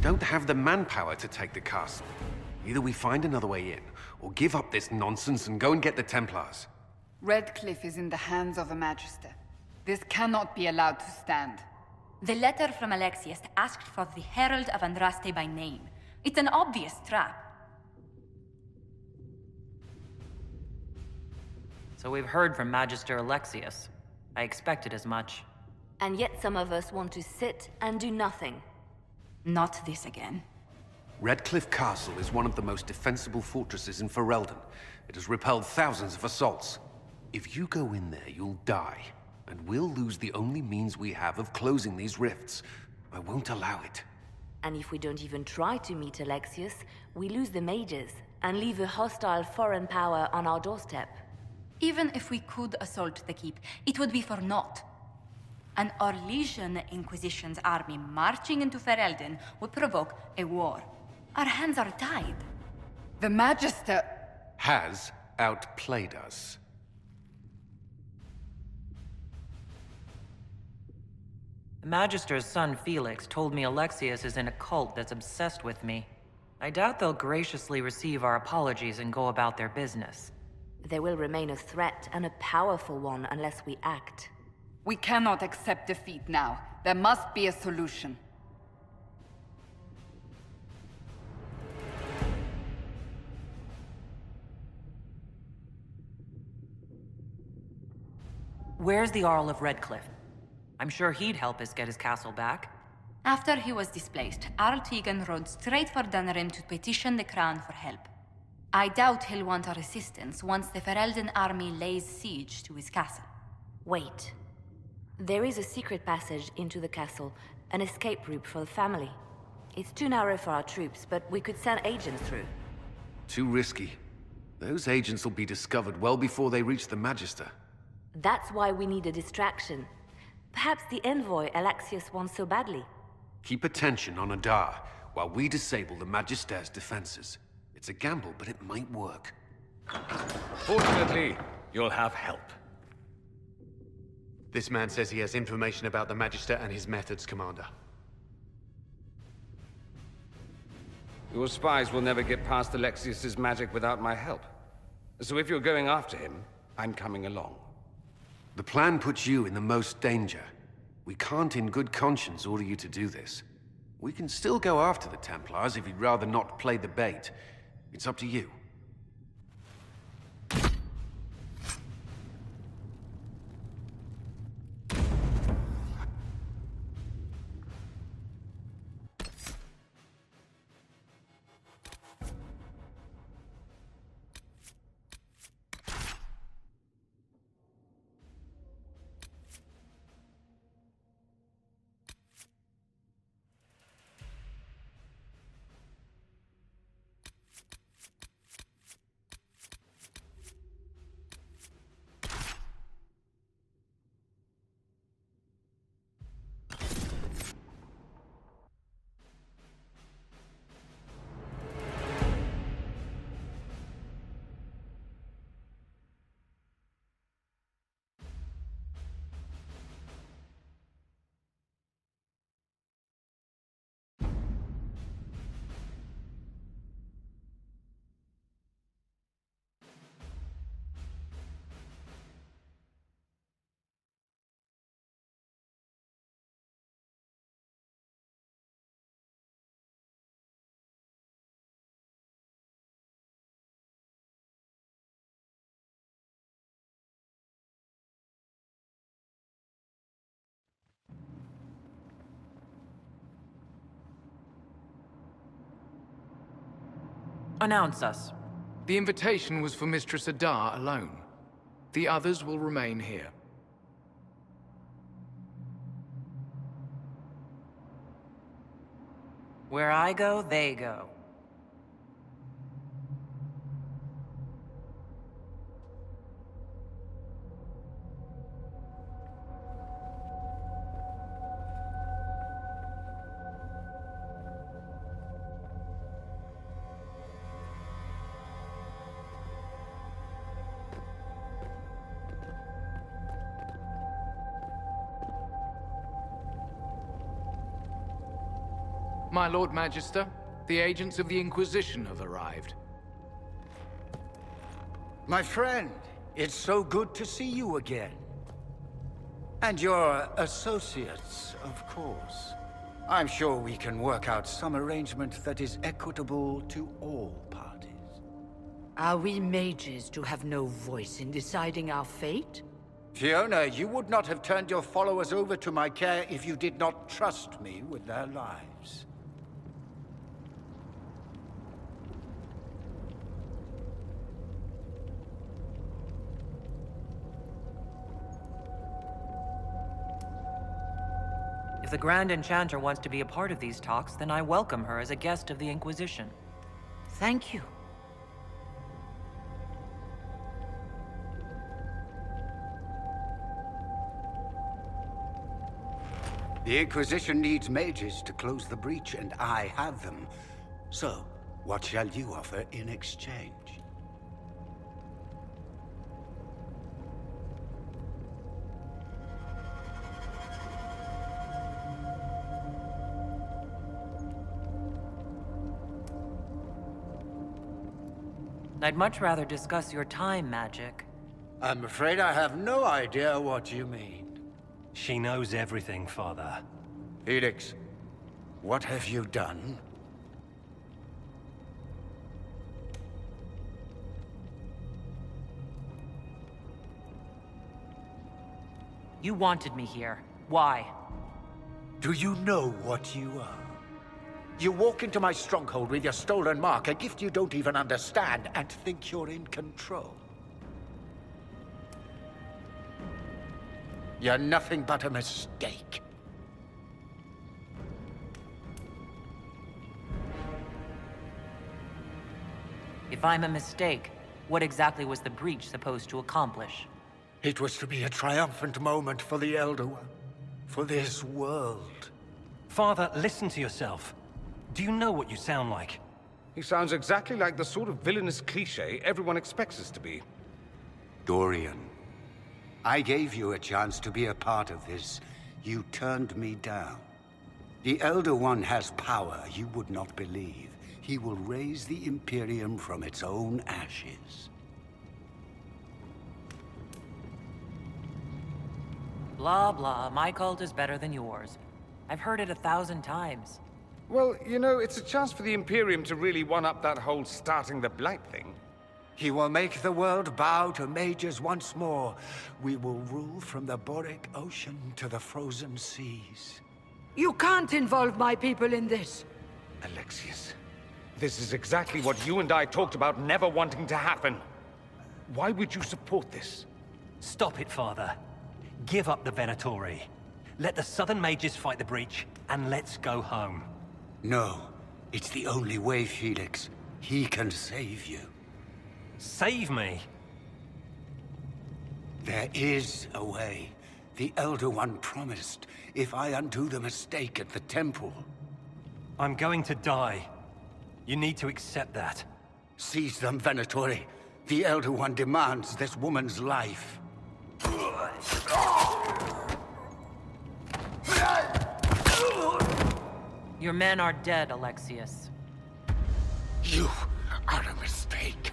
don't have the manpower to take the castle. Either we find another way in, or give up this nonsense and go and get the Templars. Redcliffe is in the hands of a Magister. This cannot be allowed to stand. The letter from Alexius asked for the Herald of Andraste by name. It's an obvious trap. So we've heard from Magister Alexius. I expected as much. And yet some of us want to sit and do nothing. Not this again. Redcliffe Castle is one of the most defensible fortresses in Ferelden. It has repelled thousands of assaults. If you go in there, you'll die. And we'll lose the only means we have of closing these rifts. I won't allow it. And if we don't even try to meet Alexius, we lose the mages and leave a hostile foreign power on our doorstep. Even if we could assault the keep, it would be for naught. An Orlesian Inquisition's army marching into Ferelden would provoke a war. Our hands are tied. The Magister... has outplayed us. The Magister's son Felix told me Alexius is in a cult that's obsessed with me. I doubt they'll graciously receive our apologies and go about their business. There will remain a threat, and a powerful one, unless we act. We cannot accept defeat now. There must be a solution. Where's the Arl of Redcliffe? I'm sure he'd help us get his castle back. After he was displaced, Arl Tegan rode straight for Dunrim to petition the Crown for help. I doubt he'll want our assistance once the Ferelden army lays siege to his castle. Wait. There is a secret passage into the castle, an escape route for the family. It's too narrow for our troops, but we could send agents through. Too risky. Those agents will be discovered well before they reach the Magister. That's why we need a distraction. Perhaps the envoy Alexius wants so badly. Keep attention on Adar, while we disable the Magister's defenses. It's a gamble, but it might work. Fortunately, you'll have help. This man says he has information about the Magister and his methods, Commander. Your spies will never get past Alexius's magic without my help. So if you're going after him, I'm coming along. The plan puts you in the most danger. We can't in good conscience order you to do this. We can still go after the Templars if you'd rather not play the bait. It's up to you. Announce us. The invitation was for Mistress Adar alone. The others will remain here. Where I go, they go. My Lord Magister, the agents of the Inquisition have arrived. My friend, it's so good to see you again. And your associates, of course. I'm sure we can work out some arrangement that is equitable to all parties. Are we mages to have no voice in deciding our fate? Fiona, you would not have turned your followers over to my care if you did not trust me with their lives. If the Grand Enchanter wants to be a part of these talks, then I welcome her as a guest of the Inquisition. Thank you. The Inquisition needs mages to close the breach, and I have them. So, what shall you offer in exchange? I'd much rather discuss your time magic. I'm afraid I have no idea what you mean. She knows everything, Father. Felix, what have you done? You wanted me here. Why? Do you know what you are? You walk into my stronghold with your stolen mark, a gift you don't even understand, and think you're in control. You're nothing but a mistake. If I'm a mistake, what exactly was the breach supposed to accomplish? It was to be a triumphant moment for the Elder One, for this world. Father, listen to yourself. Do you know what you sound like? He sounds exactly like the sort of villainous cliché everyone expects us to be. Dorian, I gave you a chance to be a part of this. You turned me down. The Elder One has power you would not believe. He will raise the Imperium from its own ashes. Blah, blah. My cult is better than yours. I've heard it 1,000 times. Well, you know, it's a chance for the Imperium to really one-up that whole starting the Blight thing. He will make the world bow to mages once more. We will rule from the Boric Ocean to the frozen seas. You can't involve my people in this. Alexius, this is exactly what you and I talked about never wanting to happen. Why would you support this? Stop it, Father. Give up the Venatori. Let the Southern Mages fight the breach, and let's go home. No, it's the only way, Felix. He can save you. Save me? There is a way. The Elder One promised, if I undo the mistake at the temple. I'm going to die. You need to accept that. Seize them, Venatori. The Elder One demands this woman's life. Your men are dead, Alexius. You are a mistake.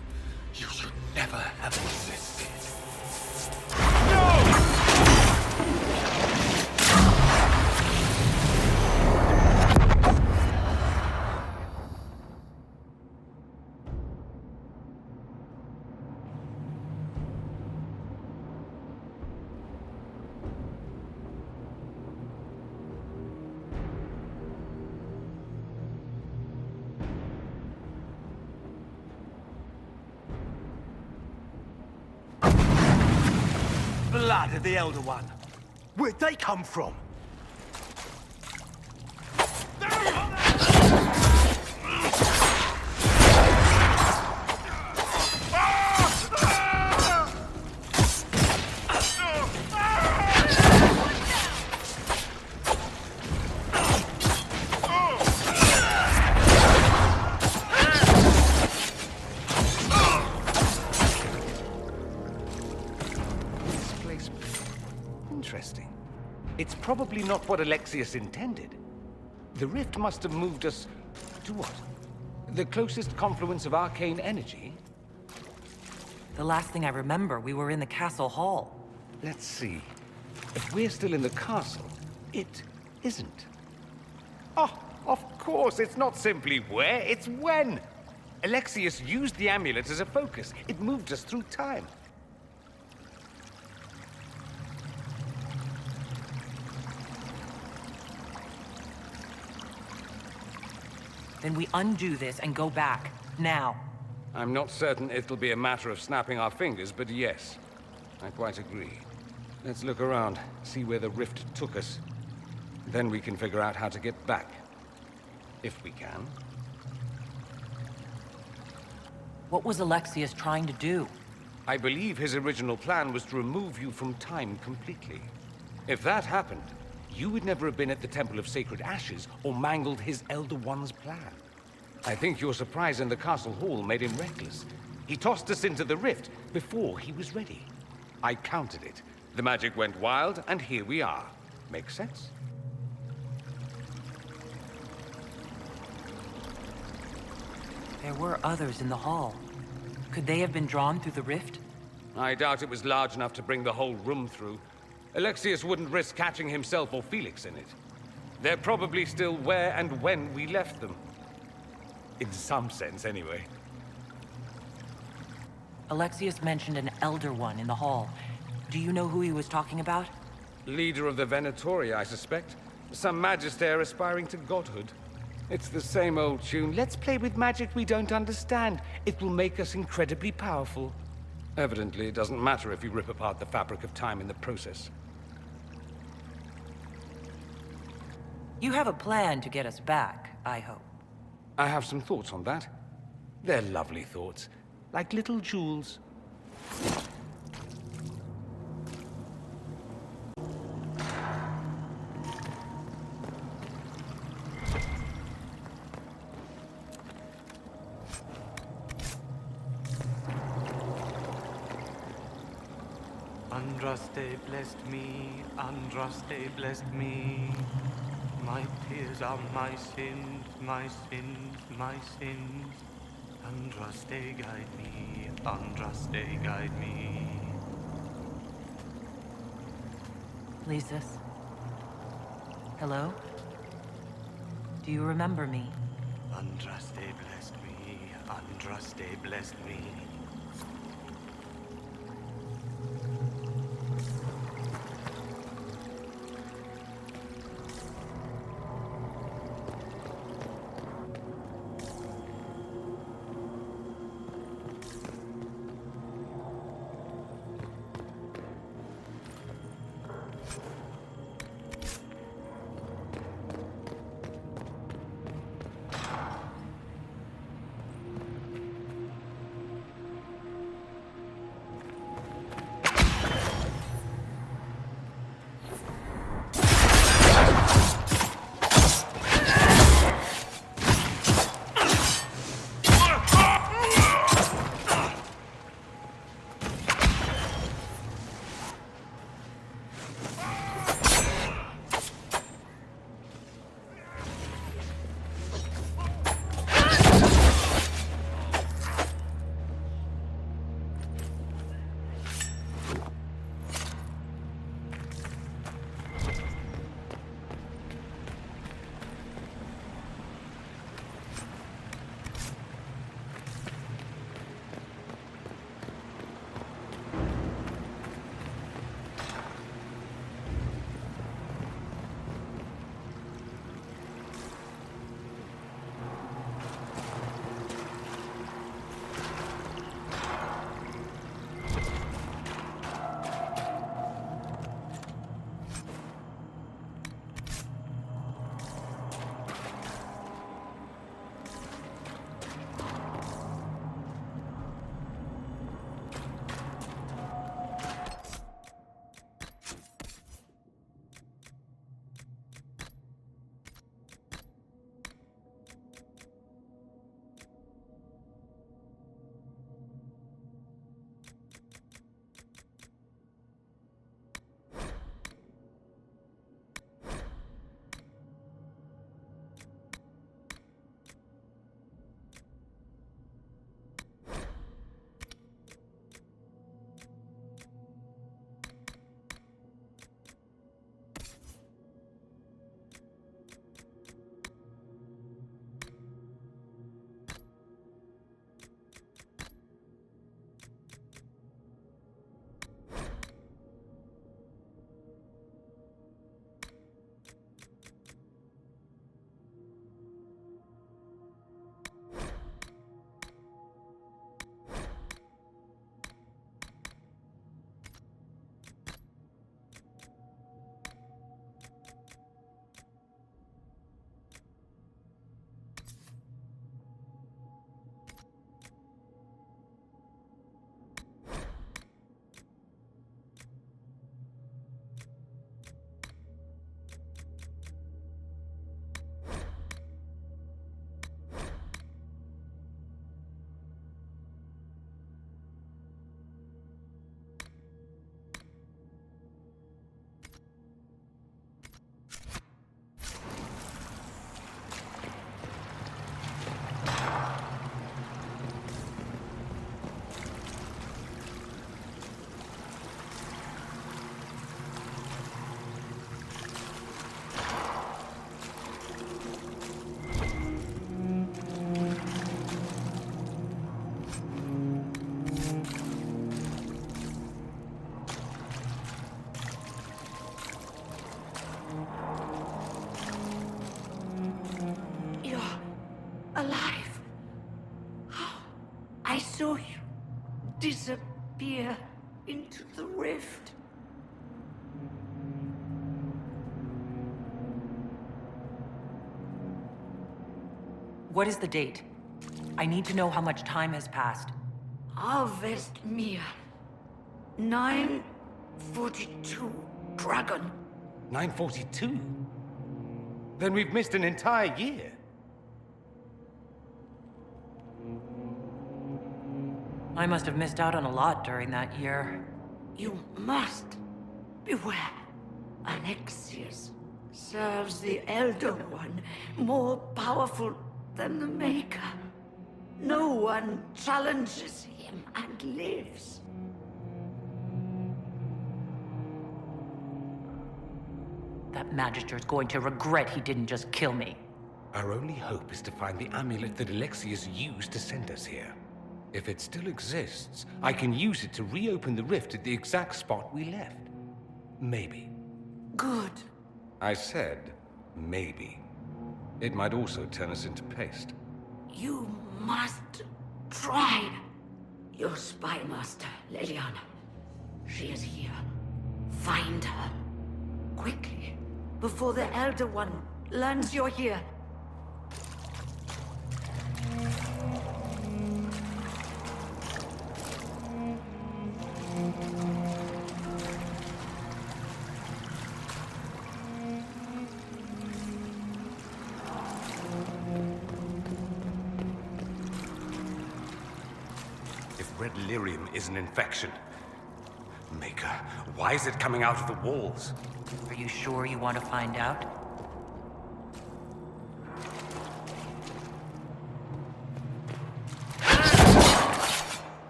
You should never have existed. Blood of the Elder One. Where'd they come from? Interesting. It's probably not what Alexius intended. The rift must have moved us to what? The closest confluence of arcane energy? The last thing I remember, we were in the castle hall. Let's see. If we're still in the castle, it isn't. Oh, of course, it's not simply where, it's when. Alexius used the amulet as a focus. It moved us through time. Then we undo this and go back. Now. I'm not certain it'll be a matter of snapping our fingers, but yes. I quite agree. Let's look around, see where the rift took us. Then we can figure out how to get back. If we can. What was Alexius trying to do? I believe his original plan was to remove you from time completely. If that happened, you would never have been at the Temple of Sacred Ashes or mangled his Elder One's plan. I think your surprise in the castle hall made him reckless. He tossed us into the rift before he was ready. I counted it. The magic went wild, and here we are. Make sense? There were others in the hall. Could they have been drawn through the rift? I doubt it was large enough to bring the whole room through. Alexius wouldn't risk catching himself or Felix in it. They're probably still where and when we left them. In some sense, anyway. Alexius mentioned an Elder One in the hall. Do you know who he was talking about? Leader of the Venatori, I suspect. Some magister aspiring to godhood. It's the same old tune. Let's play with magic we don't understand. It will make us incredibly powerful. Evidently, it doesn't matter if you rip apart the fabric of time in the process. You have a plan to get us back, I hope. I have some thoughts on that. They're lovely thoughts, like little jewels. Andraste blessed me, Andraste blessed me. My tears are my sins, my sins, my sins. Andraste guide me, Andraste guide me. Lysis? Hello? Do you remember me? Andraste blessed me, Andraste blessed me. disappear into the rift. What is the date? I need to know how much time has passed. Avestmir. 942 Dragon. 942? Then we've missed an entire year. I must have missed out on a lot during that year. You must beware. Alexius serves the Elder One, more powerful than the Maker. No one challenges him and lives. That Magister's going to regret he didn't just kill me. Our only hope is to find the amulet that Alexius used to send us here. If it still exists, I can use it to reopen the rift at the exact spot we left. Maybe. Good. I said, maybe. It might also turn us into paste. You must try. Your spy master, Leliana. She is here. Find her. Quickly. Before the Elder One learns you're here. If red lyrium is an infection, Maker, why is it coming out of the walls? Are you sure you want to find out?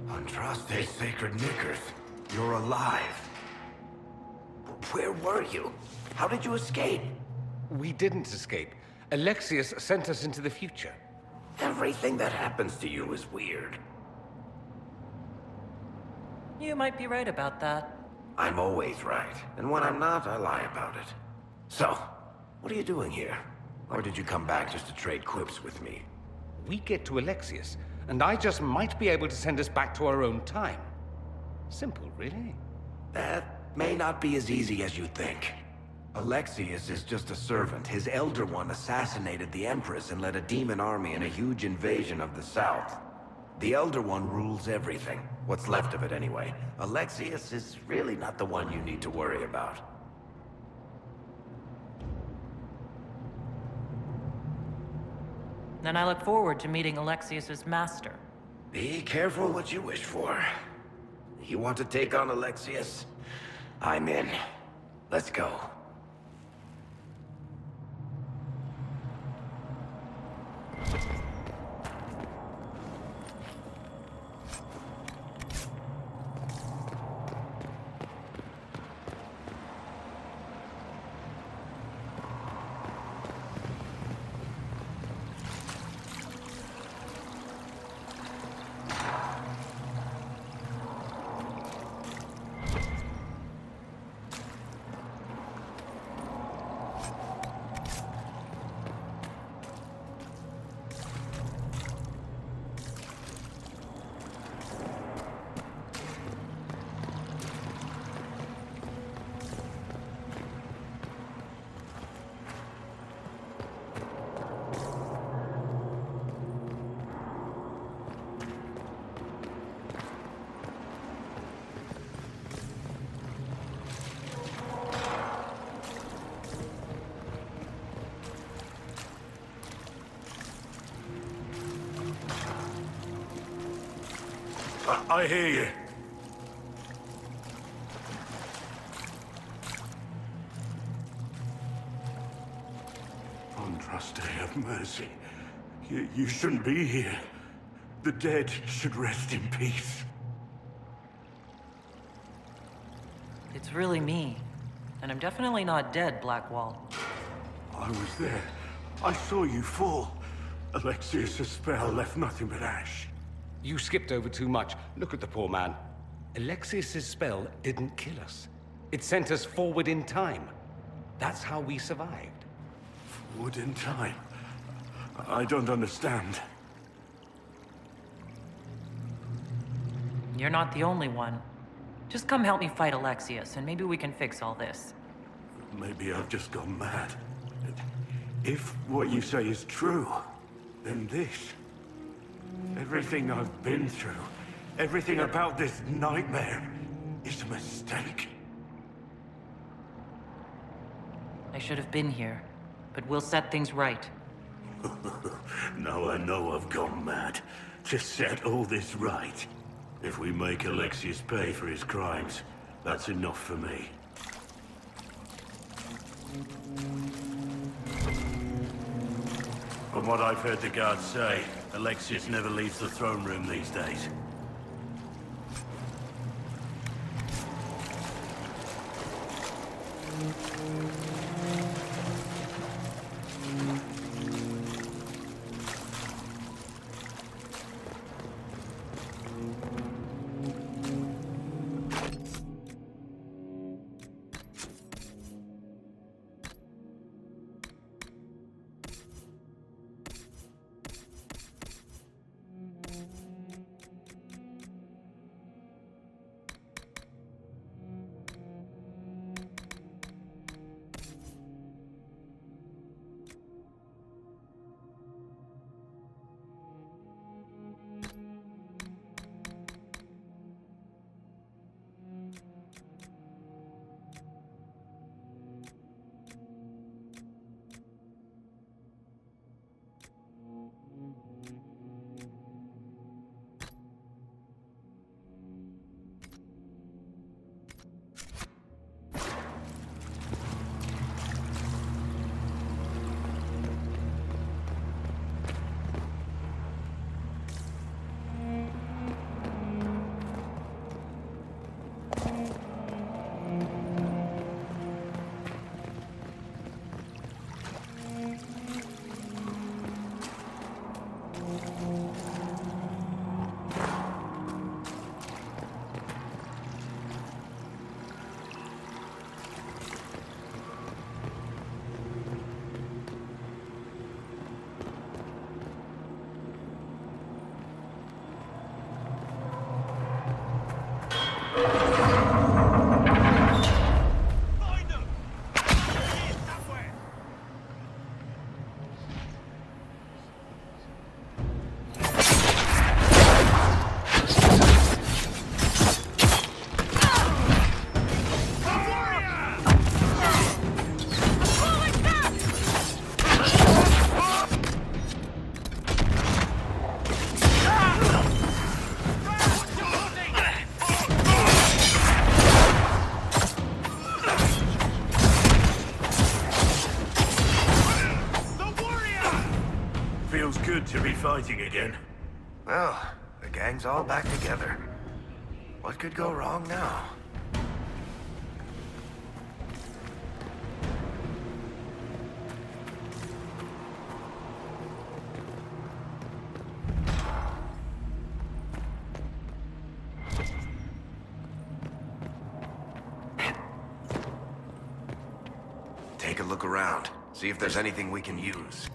Andraste, Sacred Knickers. You're alive. Where were you? How did you escape? We didn't escape. Alexius sent us into the future. Everything that happens to you is weird. You might be right about that. I'm always right, and when I'm not, I lie about it. So, what are you doing here? Or did you come back just to trade quips with me? We get to Alexius, and I just might be able to send us back to our own time. Simple, really. That may not be as easy as you think. Alexius is just a servant. His Elder One assassinated the Empress and led a demon army in a huge invasion of the South. The Elder One rules everything. What's left of it, anyway. Alexius is really not the one you need to worry about. Then I look forward to meeting Alexius's master. Be careful what you wish for. You want to take on Alexius? I'm in. Let's go. I hear you. Andraste, have mercy. You shouldn't be here. The dead should rest in peace. It's really me. And I'm definitely not dead, Blackwall. I was there. I saw you fall. Alexius' spell left nothing but ash. You skipped over too much. Look at the poor man. Alexius' spell didn't kill us. It sent us forward in time. That's how we survived. Forward in time? I don't understand. You're not the only one. Just come help me fight Alexius, and maybe we can fix all this. Maybe I've just gone mad. If what you say is true, then this... everything I've been through, everything about this nightmare, is a mistake. I should have been here, but we'll set things right. Now I know I've gone mad. To set all this right. If we make Alexius pay for his crimes, that's enough for me. From what I've heard the guards say, Alexius never leaves the throne room these days. Feels good to be fighting again. Well, the gang's all back together. What could go wrong now? Take a look around. See if there's anything we can use.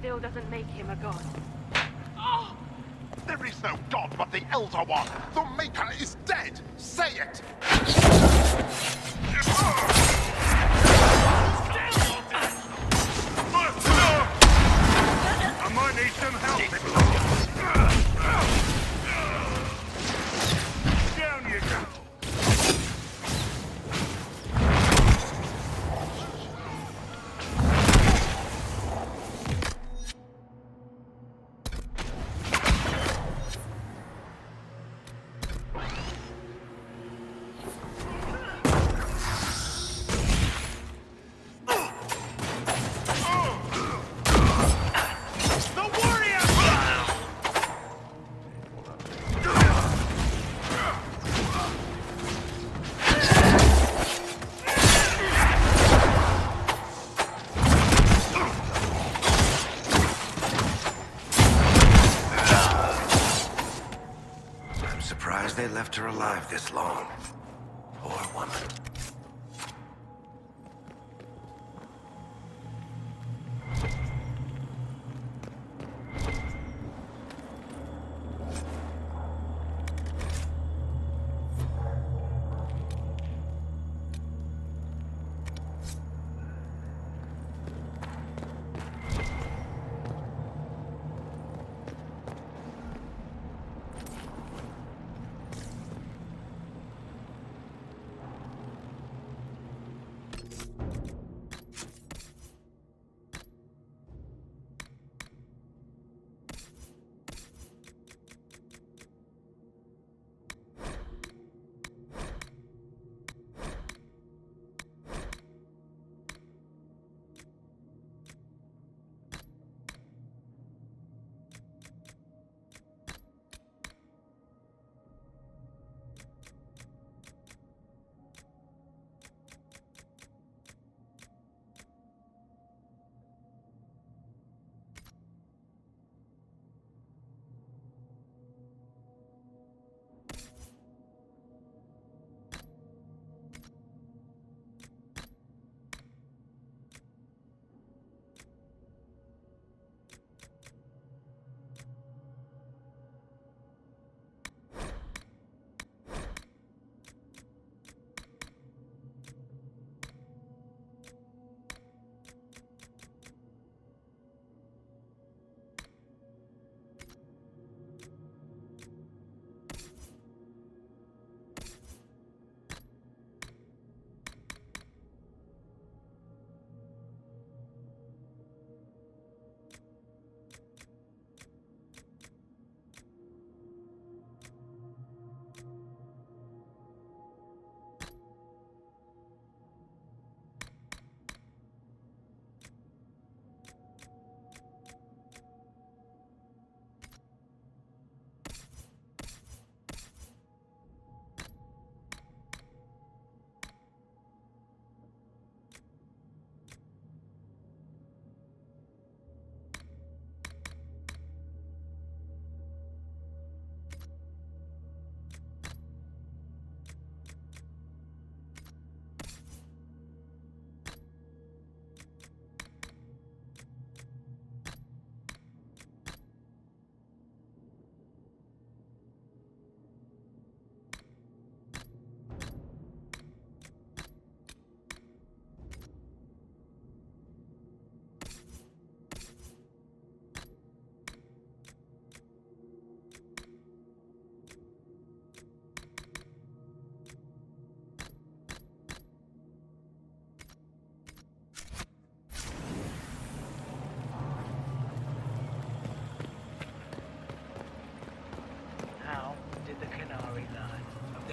still doesn't make him a god. There is no god but the Elder One! The Maker is dead! Say it! I might need some help. Down you go. They left her alive this long. Poor woman.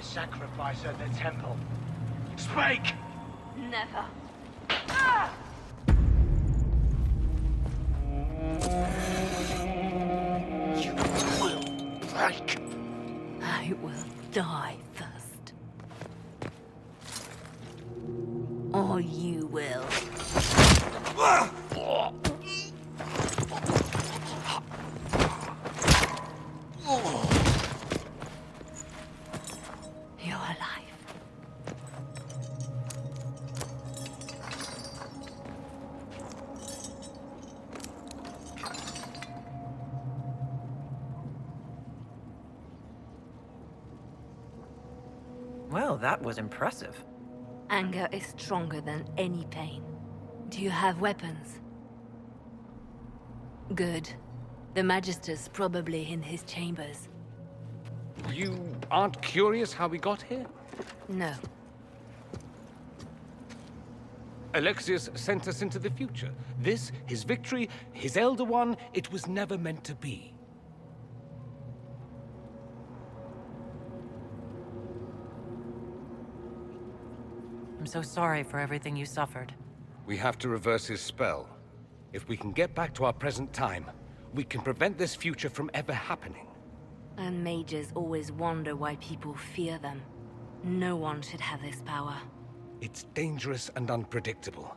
Sacrifice at the temple. Speak! Never. You will break. I will die first. Or you will. You're alive. Well, that was impressive. Anger is stronger than any pain. Do you have weapons? Good. The Magister's probably in his chambers. You aren't curious how we got here? No. Alexius sent us into the future. This, his victory, his Elder One, it was never meant to be. I'm so sorry for everything you suffered. We have to reverse his spell. If we can get back to our present time, we can prevent this future from ever happening. And mages always wonder why people fear them. No one should have this power. It's dangerous and unpredictable.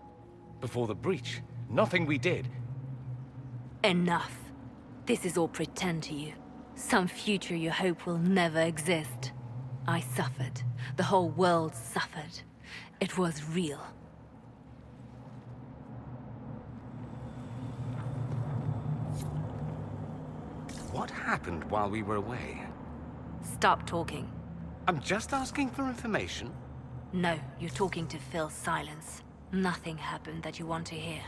Before the breach, nothing we did. Enough. This is all pretend to you. Some future you hope will never exist. I suffered. The whole world suffered. It was real. What happened while we were away? Stop talking. I'm just asking for information. No, you're talking to fill silence. Nothing happened that you want to hear.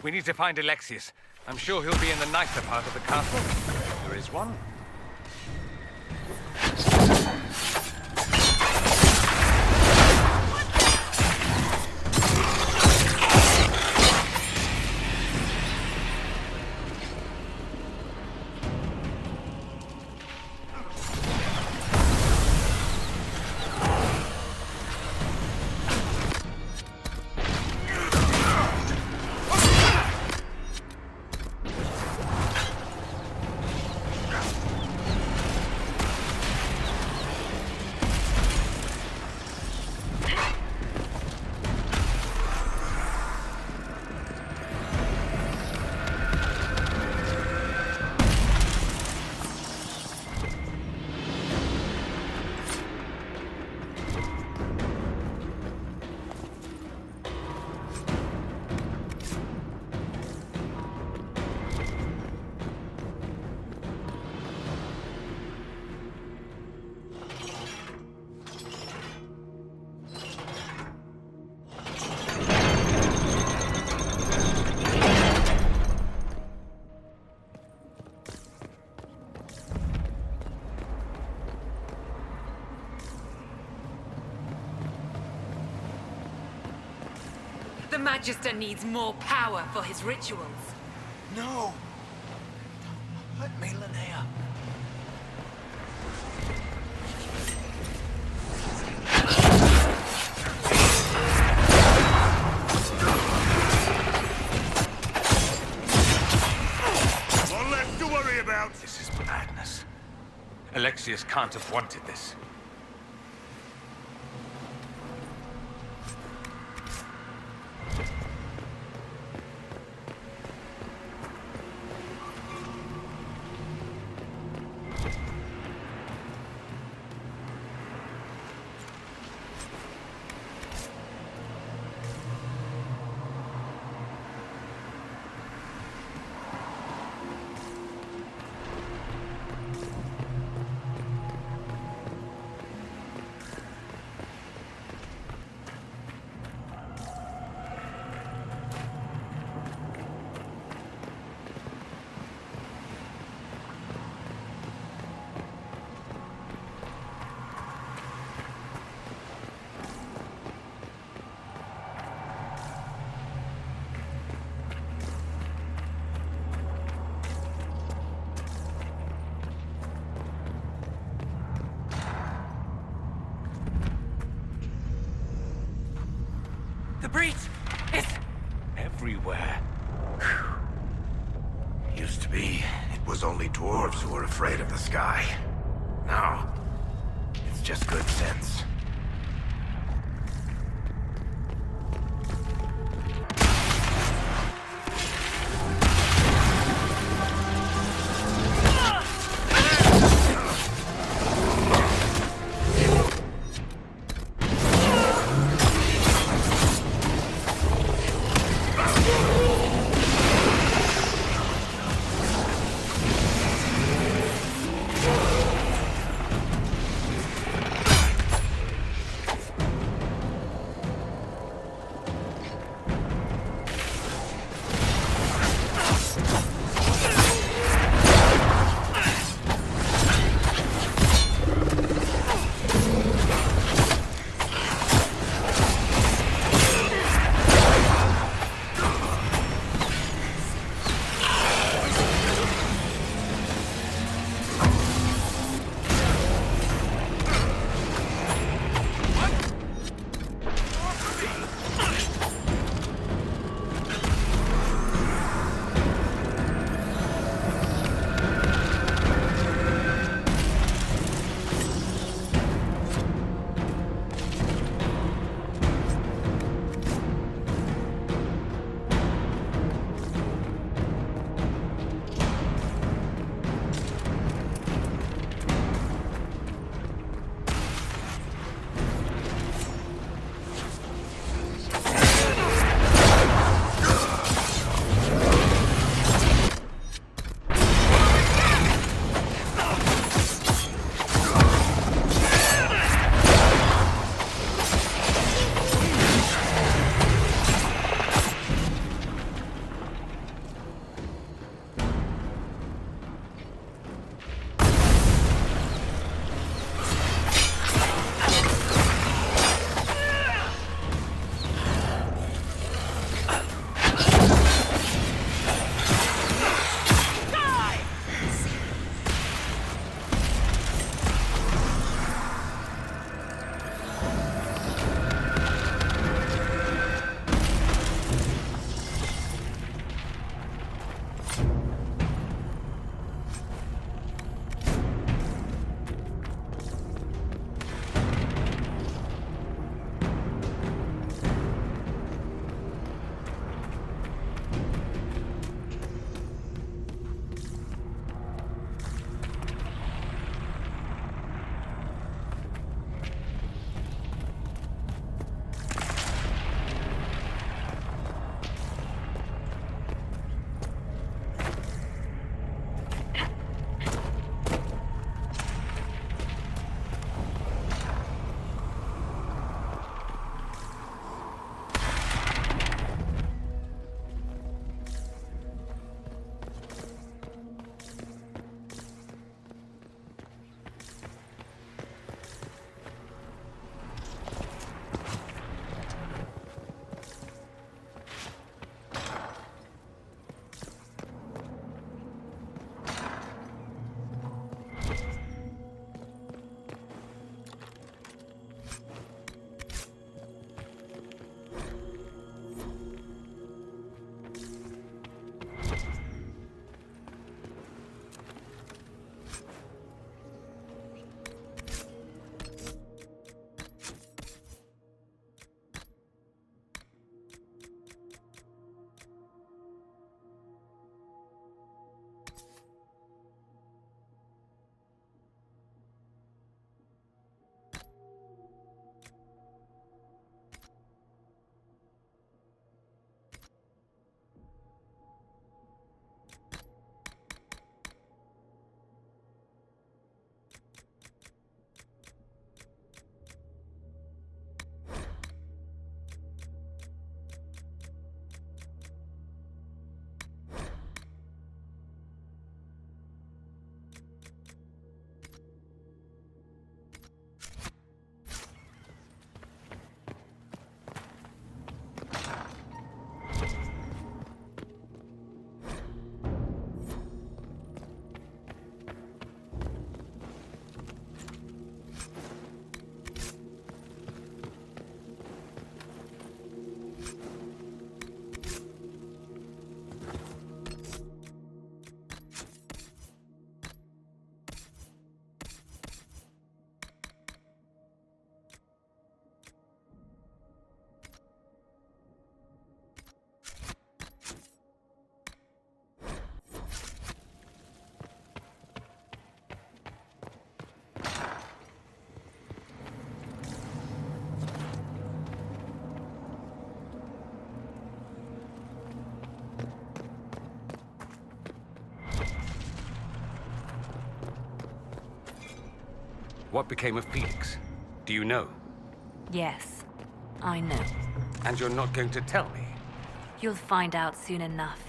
We need to find Alexius. I'm sure he'll be in the nicer part of the castle. There is one. The Magister needs more power for his rituals. No! Don't hurt me, Linnea. One less to worry about. This is madness. Alexius can't have wanted this. The breach is everywhere. Used to be, it was only dwarves who were afraid of the sky. Now, it's just good sense. What became of Felix? Do you know? Yes, I know. And you're not going to tell me? You'll find out soon enough.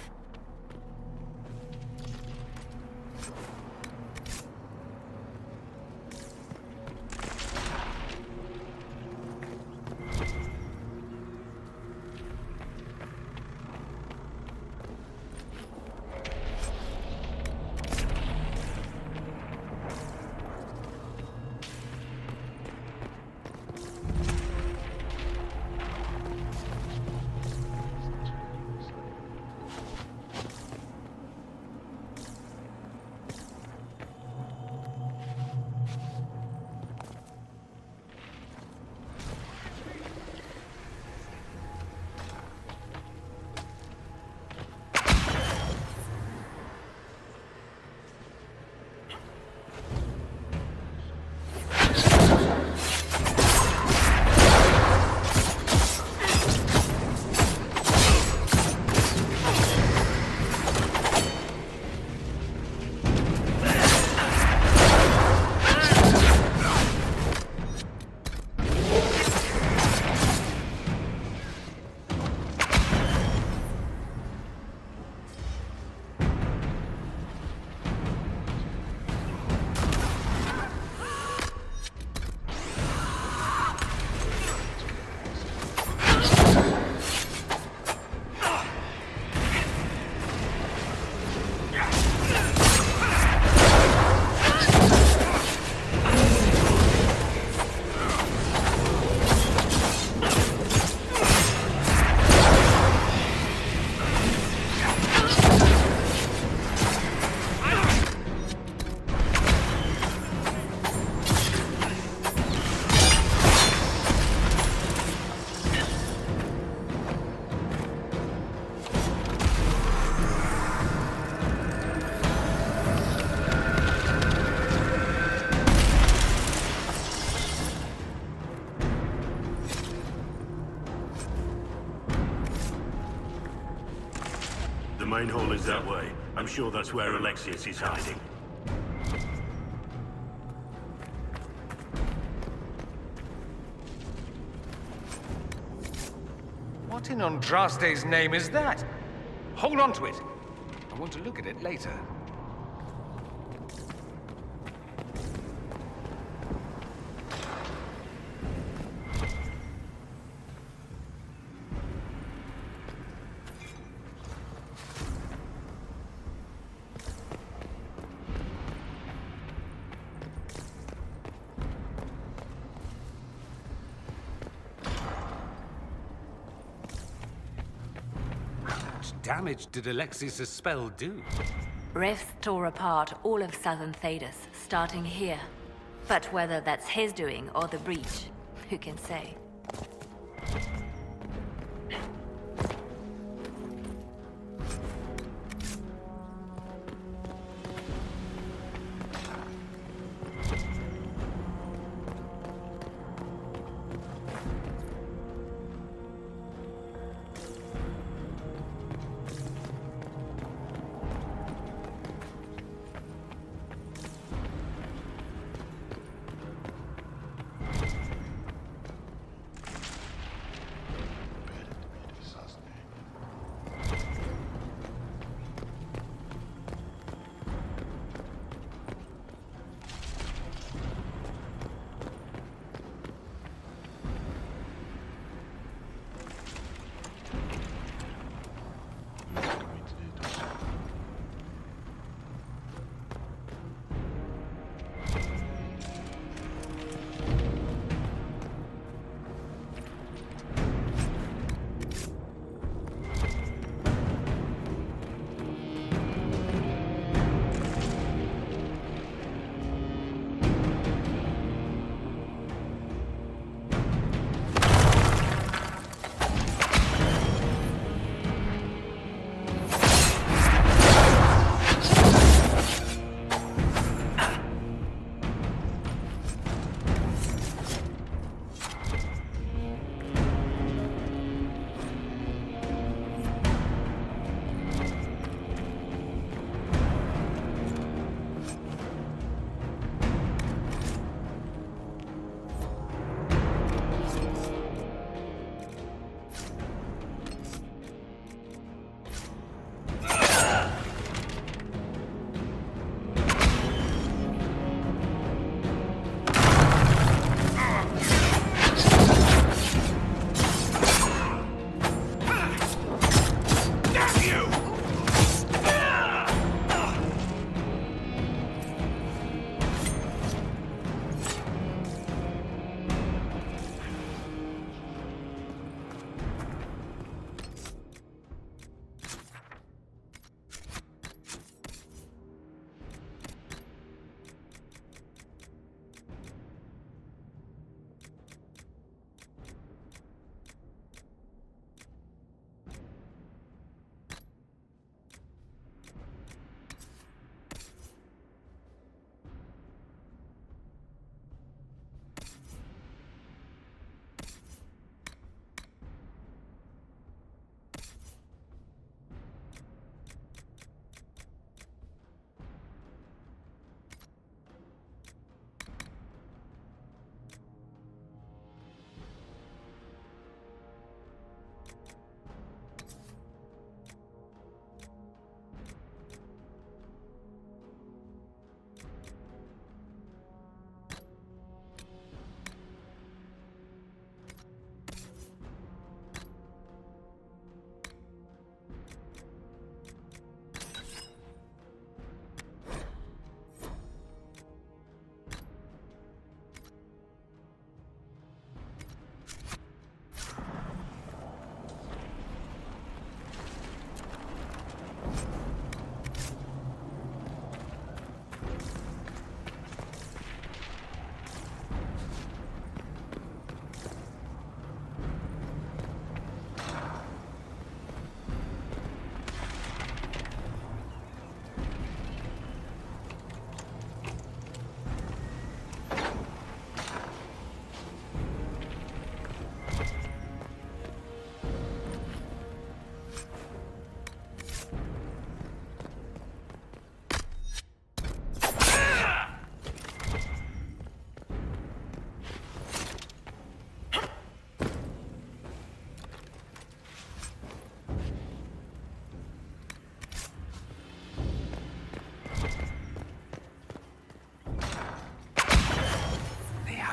The main hall is that way. I'm sure that's where Alexius is hiding. What in Andraste's name is that? Hold on to it. I want to look at it later. Damage did Alexius' spell do? Rifts tore apart all of southern Thedas, starting here. But whether that's his doing or the breach, who can say?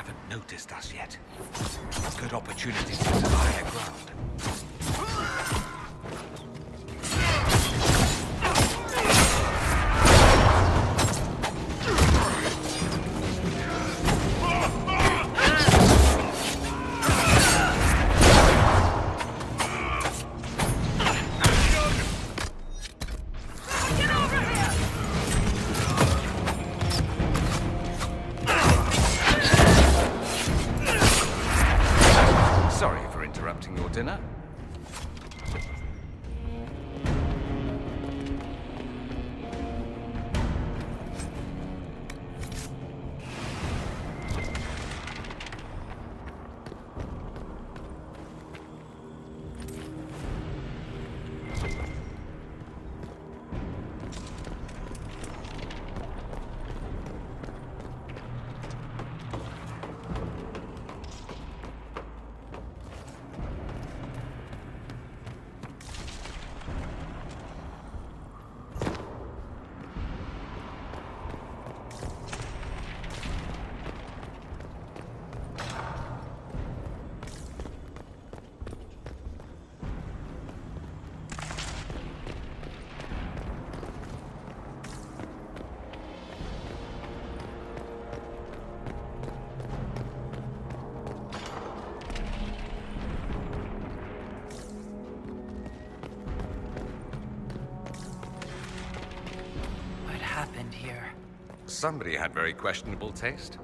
haven't noticed us yet. Good opportunity to get to higher ground. Sorry for interrupting your dinner. What happened here? Somebody had very questionable taste.